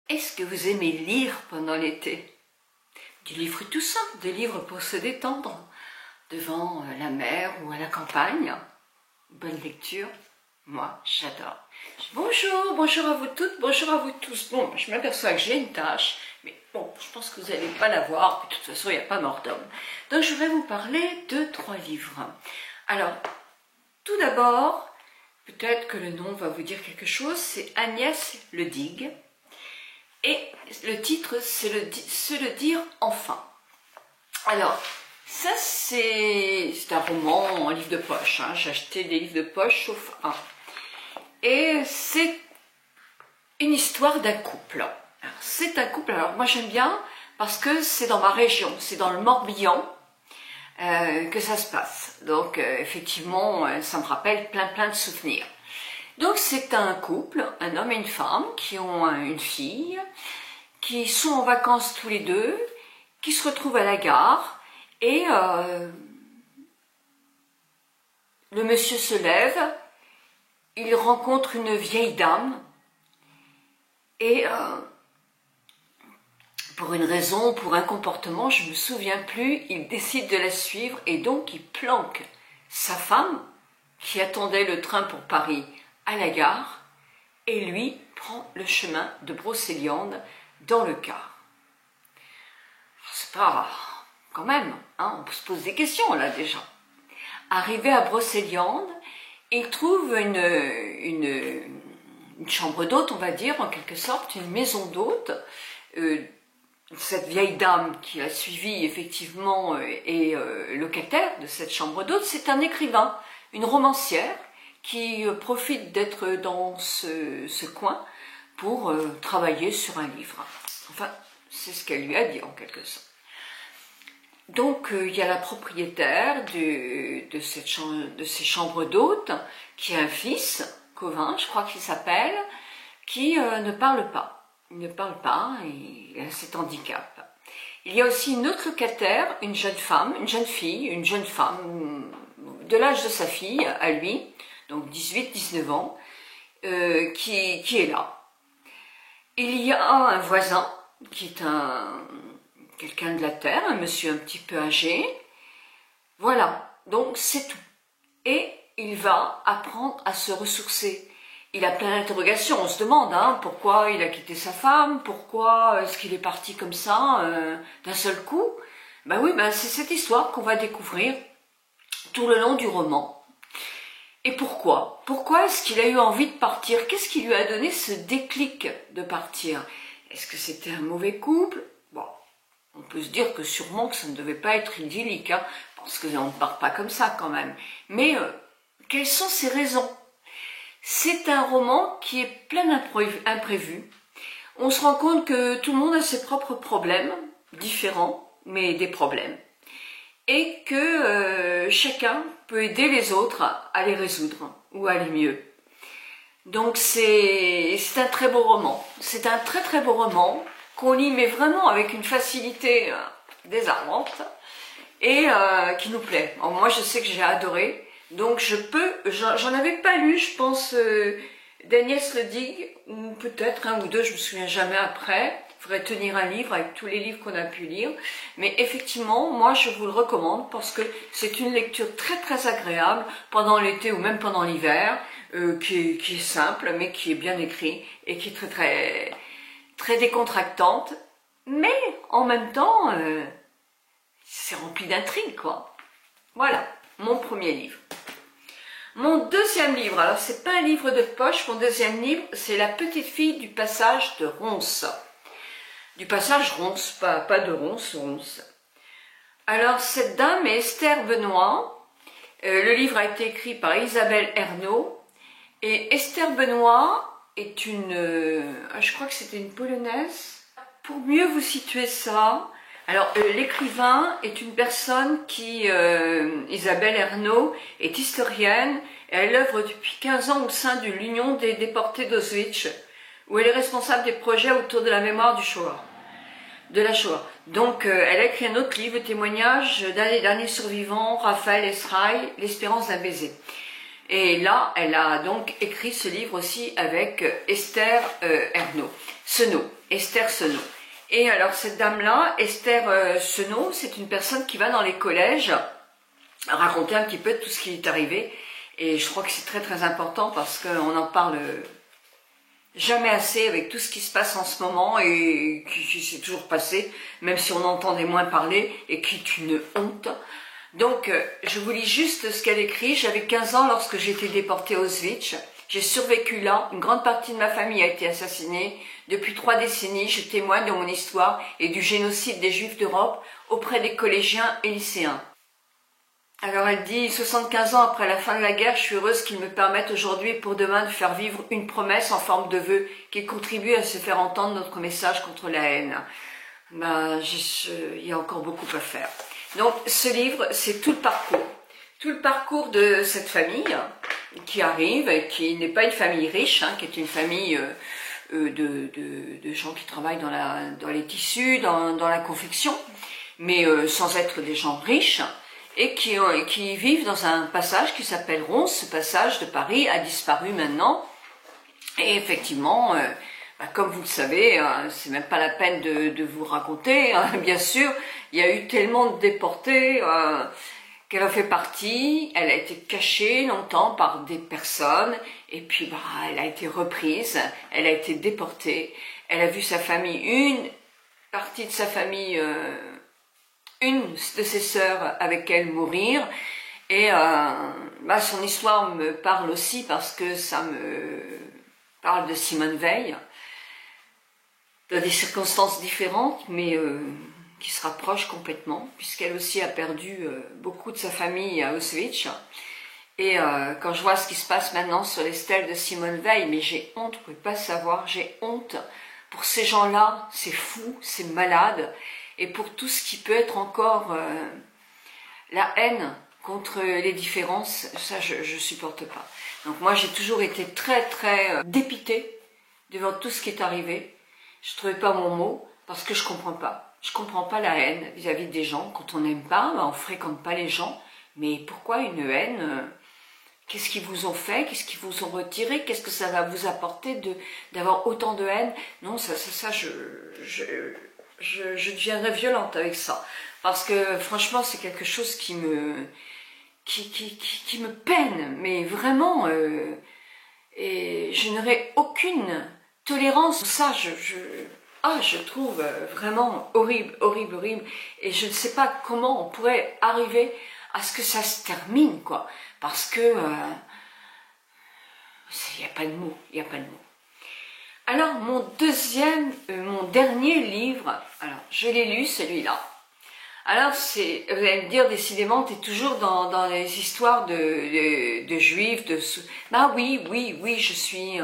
Est-ce que vous aimez lire pendant l'été? Des livres tout simples, des livres pour se détendre, devant la mer ou à la campagne. Bonne lecture, moi j'adore. Bonjour, bonjour à vous toutes, bonjour à vous tous. Bon, je m'aperçois que j'ai une tâche, mais bon, je pense que vous n'allez pas la voir, de toute façon il n'y a pas mort d'homme. Donc je vais vous parler de 3 livres. Alors, tout d'abord, peut-être que le nom va vous dire quelque chose, c'est Agnès Le Digue. Et le titre, c'est Se le dire enfin. Alors, ça c'est un roman en livre de poche. Hein. J'ai acheté des livres de poche, sauf un. Et c'est une histoire d'un couple. C'est un couple, alors moi j'aime bien parce que c'est dans ma région, c'est dans le Morbihan que ça se passe. Donc effectivement, ça me rappelle plein de souvenirs. Donc c'est un couple, un homme et une femme, qui ont une fille, qui sont en vacances tous les deux, qui se retrouvent à la gare, et le monsieur se lève, il rencontre une vieille dame, et pour une raison, pour un comportement, je ne me souviens plus, il décide de la suivre, et donc il planque sa femme, qui attendait le train pour Paris, à la gare, et lui prend le chemin de Brocéliande dans le car. C'est pas... quand même, hein, on se pose des questions là déjà. Arrivé à Brocéliande, il trouve une chambre d'hôte, on va dire, en quelque sorte, une maison d'hôte. Cette vieille dame qui a suivi effectivement est locataire de cette chambre d'hôte, c'est un écrivain, une romancière, qui profite d'être dans ce coin pour travailler sur un livre. Enfin, c'est ce qu'elle lui a dit en quelque sorte. Donc, il y a la propriétaire de ces chambres d'hôtes, qui a un fils, Covin, je crois qu'il s'appelle, qui ne parle pas. Il ne parle pas, et il a cet handicap. Il y a aussi une autre locataire, une jeune femme, une jeune femme, de l'âge de sa fille, à lui, donc 18-19 ans, qui est là. Il y a un voisin, qui est quelqu'un de la terre, un monsieur un petit peu âgé. Voilà, donc c'est tout. Et il va apprendre à se ressourcer. Il a plein d'interrogations, on se demande pourquoi il a quitté sa femme, pourquoi est-ce qu'il est parti comme ça, d'un seul coup. Ben oui, c'est cette histoire qu'on va découvrir tout le long du roman. Et pourquoi? Pourquoi est-ce qu'il a eu envie de partir? Qu'est-ce qui lui a donné ce déclic de partir? Est-ce que c'était un mauvais couple? Bon, on peut se dire que sûrement que ça ne devait pas être idyllique, parce qu'on ne part pas comme ça quand même. Mais quelles sont ces raisons? C'est un roman qui est plein d'imprévus. On se rend compte que tout le monde a ses propres problèmes, différents, mais des problèmes. Et que chacun peut aider les autres à les résoudre ou à aller mieux. Donc c'est un très beau roman. C'est un très beau roman qu'on lit mais vraiment avec une facilité désarmante et qui nous plaît. Alors, moi je sais que j'ai adoré, donc j'en avais pas lu, je pense, d'Agnès Le Digue, ou peut-être un ou deux, je me souviens jamais après. Il faudrait tenir un livre avec tous les livres qu'on a pu lire. Mais effectivement, moi je vous le recommande parce que c'est une lecture très agréable pendant l'été ou même pendant l'hiver, qui est simple mais qui est bien écrit et qui est très décontractante. Mais en même temps, c'est rempli d'intrigues, quoi. Voilà, mon premier livre. Mon deuxième livre, alors c'est pas un livre de poche, mon deuxième livre, c'est La petite fille du passage de Ronce. Du passage Ronce, pas de Ronce, Ronce. Alors, cette dame est Esther Benoît. Le livre a été écrit par Isabelle Ernaud. Et Esther Benoît est je crois que c'était une Polonaise. Pour mieux vous situer ça, alors l'écrivain est une personne qui, Isabelle Ernaud, est historienne. Et elle œuvre depuis 15 ans au sein de l'Union des déportés d'Auschwitz, où elle est responsable des projets autour de la mémoire de la Shoah. Donc, elle a écrit un autre livre, témoignage d'un des derniers survivants, Raphaël Esraï, L'espérance d'un baiser. Et là, elle a donc écrit ce livre aussi avec Esther Ernaud. Senot, Esther Senot. Et alors cette dame-là, Esther Senot, c'est une personne qui va dans les collèges raconter un petit peu de tout ce qui est arrivé. Et je crois que c'est très très important parce qu'on en parle jamais assez avec tout ce qui se passe en ce moment et qui s'est toujours passé, même si on entendait moins parler et qui est une honte. Donc, je vous lis juste ce qu'elle écrit. J'avais 15 ans lorsque j'ai été déportée à Auschwitz. J'ai survécu là. Une grande partie de ma famille a été assassinée. Depuis 3 décennies, je témoigne de mon histoire et du génocide des Juifs d'Europe auprès des collégiens et lycéens. Alors elle dit, 75 ans après la fin de la guerre, je suis heureuse qu'ils me permettent aujourd'hui et pour demain de faire vivre une promesse en forme de vœu qui contribue à se faire entendre notre message contre la haine. Ben, il y a encore beaucoup à faire. Donc ce livre, c'est tout le parcours. Tout le parcours de cette famille qui arrive, et qui n'est pas une famille riche, qui est une famille de gens qui travaillent dans les tissus, dans la confection, mais sans être des gens riches, et qui vivent dans un passage qui s'appelle Ronce. Ce passage de Paris a disparu maintenant, et effectivement, comme vous le savez, c'est même pas la peine de vous raconter, bien sûr, il y a eu tellement de déportés qu'elle a fait partie, elle a été cachée longtemps par des personnes, et puis elle a été reprise, elle a été déportée, elle a vu sa famille, une partie de sa famille, une de ses sœurs avec elle mourir, et son histoire me parle aussi parce que ça me parle de Simone Veil, dans des circonstances différentes, mais qui se rapprochent complètement, puisqu'elle aussi a perdu beaucoup de sa famille à Auschwitz. Et quand je vois ce qui se passe maintenant sur les stèles de Simone Veil, mais j'ai honte, vous ne pouvez pas savoir, j'ai honte pour ces gens-là, c'est fou, c'est malade, et pour tout ce qui peut être encore la haine contre les différences, ça je supporte pas. Donc moi j'ai toujours été très très dépitée devant tout ce qui est arrivé. Je ne trouvais pas mon mot parce que je comprends pas. Je comprends pas la haine vis-à-vis des gens. Quand on n'aime pas, on fréquente pas les gens. Mais pourquoi une haine? Qu'est-ce qu'ils vous ont fait? Qu'est-ce qu'ils vous ont retiré? Qu'est-ce que ça va vous apporter d'avoir autant de haine? Non, je deviendrais violente avec ça. Parce que franchement, c'est quelque chose qui me peine. Mais vraiment, et je n'aurais aucune tolérance. Ça, je trouve vraiment horrible, horrible, horrible. Et je ne sais pas comment on pourrait arriver à ce que ça se termine, quoi. Parce que il n'y a pas de mots, il n'y a pas de mots. Alors, mon dernier livre, alors je l'ai lu, celui-là. Alors, vous allez me dire, décidément, tu es toujours dans les histoires de juifs, bah oui, je suis...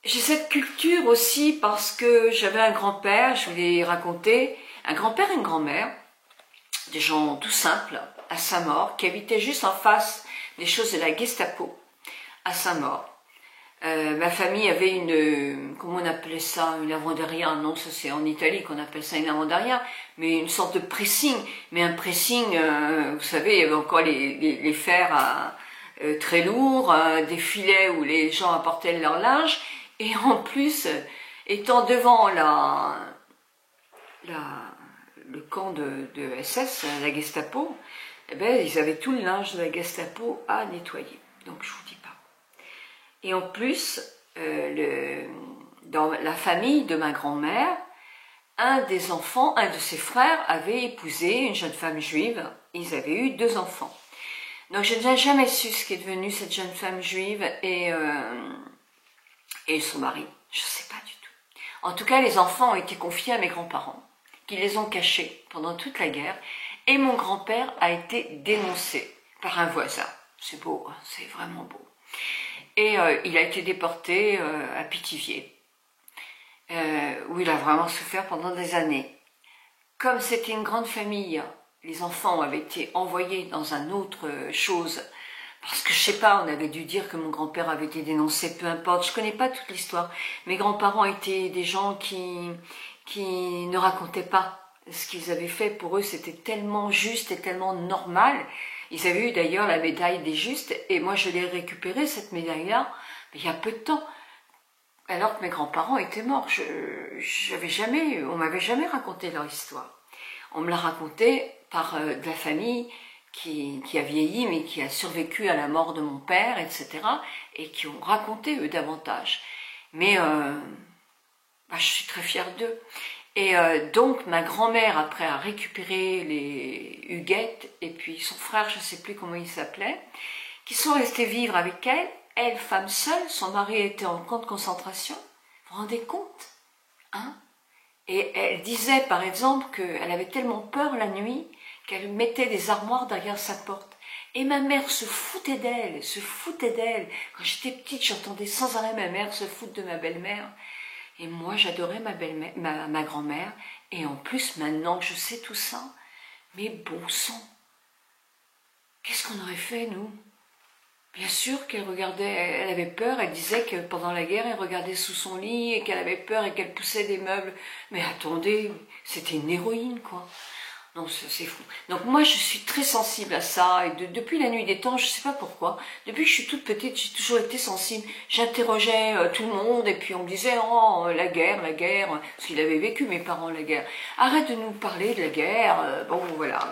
J'ai cette culture aussi parce que j'avais un grand-père, je vous l'ai raconté, un grand-père et une grand-mère, des gens tout simples, à Saint-Maur, qui habitaient juste en face des choses de la Gestapo, à Saint-Maur. Ma famille avait comment on appelait ça, une lavanderia, non, ça c'est en Italie qu'on appelle ça une lavanderia, mais une sorte de pressing, mais un pressing, vous savez, il y avait encore les fers très lourds, des filets où les gens apportaient leur linge, et en plus, étant devant le camp de SS, la Gestapo, eh ben, ils avaient tout le linge de la Gestapo à nettoyer. Donc je vous dis pas. Et en plus, dans la famille de ma grand-mère, un de ses frères avait épousé une jeune femme juive. Ils avaient eu 2 enfants. Donc je n'ai jamais su ce qui est devenu cette jeune femme juive et son mari. Je ne sais pas du tout. En tout cas, les enfants ont été confiés à mes grands-parents, qui les ont cachés pendant toute la guerre. Et mon grand-père a été dénoncé par un voisin. C'est beau, c'est vraiment beau. Et il a été déporté à Pithiviers, où il a vraiment souffert pendant des années. Comme c'était une grande famille, les enfants avaient été envoyés dans un autre chose, parce que je sais pas, on avait dû dire que mon grand-père avait été dénoncé, peu importe, je connais pas toute l'histoire. Mes grands-parents étaient des gens qui ne racontaient pas ce qu'ils avaient fait. Pour eux, c'était tellement juste et tellement normal. Ils avaient eu d'ailleurs la médaille des justes, et moi je l'ai récupérée, cette médaille-là, il y a peu de temps. alors que mes grands-parents étaient morts. On m'avait jamais raconté leur histoire. On me l'a raconté par de la famille qui a vieilli, mais qui a survécu à la mort de mon père, etc. et qui ont raconté, eux, davantage. Mais je suis très fière d'eux. Et donc, ma grand-mère, après, a récupéré les Huguettes, et puis son frère, je ne sais plus comment il s'appelait, qui sont restés vivre avec elle. Elle, femme seule, son mari était en camp de concentration. Vous vous rendez compte, hein? Et elle disait, par exemple, qu'elle avait tellement peur la nuit qu'elle mettait des armoires derrière sa porte. Et ma mère se foutait d'elle, se foutait d'elle. Quand j'étais petite, j'entendais sans arrêt ma mère se foutre de ma belle-mère. Et moi, j'adorais ma grand-mère. Et en plus, maintenant que je sais tout ça, mais bon sang, qu'est-ce qu'on aurait fait, nous? Bien sûr qu'elle regardait, elle avait peur, elle disait que pendant la guerre, elle regardait sous son lit et qu'elle avait peur et qu'elle poussait des meubles. Mais attendez, c'était une héroïne, quoi. Non, c'est fou. Donc moi, je suis très sensible à ça, et depuis la nuit des temps, je ne sais pas pourquoi, depuis que je suis toute petite, j'ai toujours été sensible. J'interrogeais tout le monde, et puis on me disait, oh, la guerre, parce qu'il avait vécu, mes parents, la guerre. Arrête de nous parler de la guerre, bon, voilà,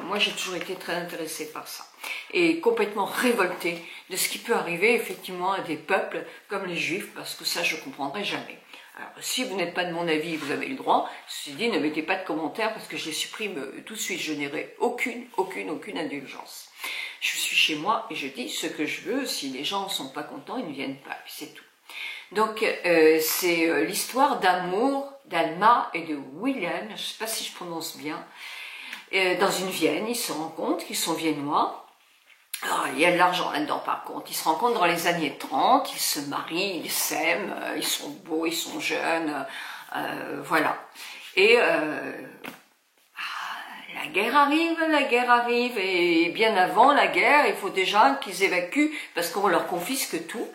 moi j'ai toujours été très intéressée par ça. Et complètement révoltée de ce qui peut arriver, effectivement, à des peuples comme les Juifs, parce que ça, je ne comprendrai jamais. Alors, si vous n'êtes pas de mon avis, vous avez le droit. Ceci dit, ne mettez pas de commentaires parce que je les supprime tout de suite. Je n'aurai aucune indulgence. Je suis chez moi et je dis ce que je veux. Si les gens ne sont pas contents, ils ne viennent pas. Puis c'est tout. Donc, c'est l'histoire d'amour d'Alma et de William. Je ne sais pas si je prononce bien. Dans une Vienne, ils se rendent compte qu'ils sont viennois. Alors, il y a de l'argent là-dedans par contre, ils se rencontrent dans les années 30, ils se marient, ils s'aiment, ils sont beaux, ils sont jeunes, voilà. Et la guerre arrive, et bien avant la guerre, il faut déjà qu'ils évacuent parce qu'on leur confisque tout.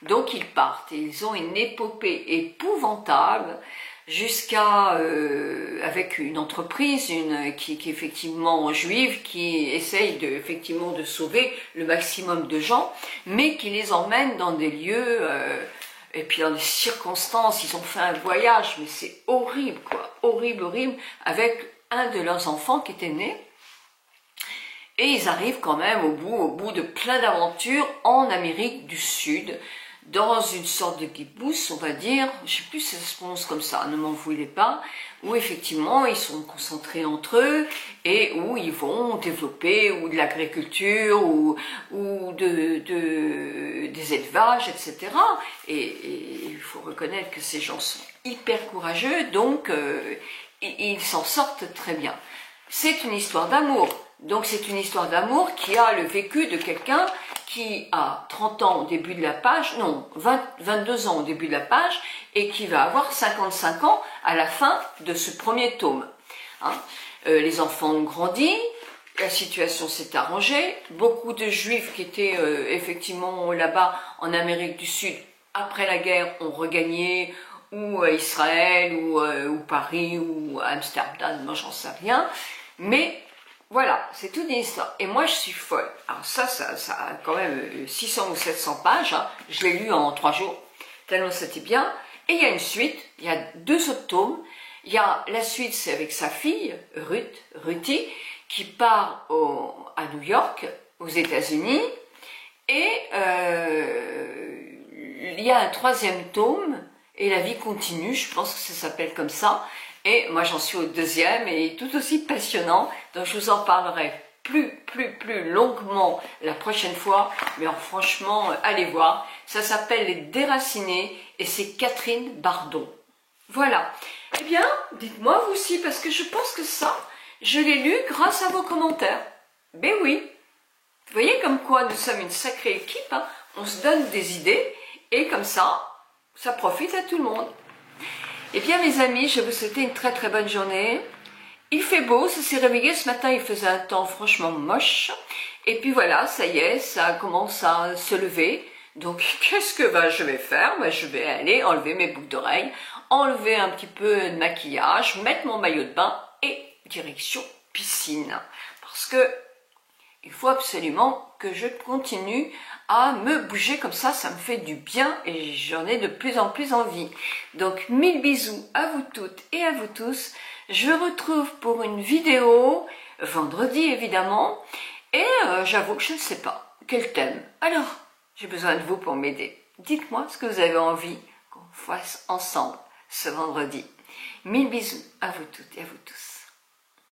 Donc ils partent, et ils ont une épopée épouvantable, jusqu'à avec une entreprise qui est effectivement juive, qui essaye effectivement de sauver le maximum de gens, mais qui les emmène dans des lieux et puis dans des circonstances. Ils ont fait un voyage, mais c'est horrible, quoi, horrible, avec un de leurs enfants qui était né. Et ils arrivent quand même au bout de plein d'aventures en Amérique du Sud, dans une sorte de kibbutz, on va dire, je ne sais plus si ça se prononce comme ça, ne m'en voulez pas, où effectivement ils sont concentrés entre eux et où ils vont développer ou de l'agriculture ou des élevages, etc. Et il faut reconnaître que ces gens sont hyper courageux, donc ils s'en sortent très bien. C'est une histoire d'amour. Donc c'est une histoire d'amour qui a le vécu de quelqu'un qui a 30 ans au début de la page, non, 22 ans au début de la page, et qui va avoir 55 ans à la fin de ce premier tome. Hein. Les enfants ont grandi, la situation s'est arrangée, beaucoup de juifs qui étaient effectivement là-bas en Amérique du Sud, après la guerre, ont regagné ou Israël, ou Paris, ou Amsterdam, moi j'en sais rien, mais voilà, c'est toute une histoire. Et moi, je suis folle. Alors ça a quand même 600 ou 700 pages. Hein. Je l'ai lu en 3 jours, tellement c'était bien. Et il y a une suite, il y a 2 autres tomes. Il y a la suite, c'est avec sa fille, Ruthie, qui part à New York, aux États-Unis. Et il y a un 3e tome, et la vie continue, je pense que ça s'appelle comme ça. Et moi j'en suis au 2e et tout aussi passionnant, donc je vous en parlerai plus longuement la prochaine fois, mais franchement, allez voir, ça s'appelle Les Déracinés et c'est Catherine Bardon. Voilà, eh bien, dites-moi vous aussi, parce que je pense que ça, je l'ai lu grâce à vos commentaires. Ben oui, vous voyez comme quoi nous sommes une sacrée équipe, hein. On se donne des idées et comme ça profite à tout le monde. Eh bien mes amis, je vais vous souhaiter une très bonne journée. Il fait beau, ça s'est réveillé ce matin, il faisait un temps franchement moche. Et puis voilà, ça y est, ça commence à se lever. Donc qu'est-ce que je vais faire? Je vais aller enlever mes boucles d'oreilles, enlever un petit peu de maquillage, mettre mon maillot de bain et direction piscine. Parce que il faut absolument que je continue à me bouger comme ça me fait du bien et j'en ai de plus en plus envie. Donc 1000 bisous à vous toutes et à vous tous. Je vous retrouve pour une vidéo, vendredi évidemment, et j'avoue que je ne sais pas quel thème. Alors, j'ai besoin de vous pour m'aider. Dites-moi ce que vous avez envie qu'on fasse ensemble ce vendredi. 1000 bisous à vous toutes et à vous tous.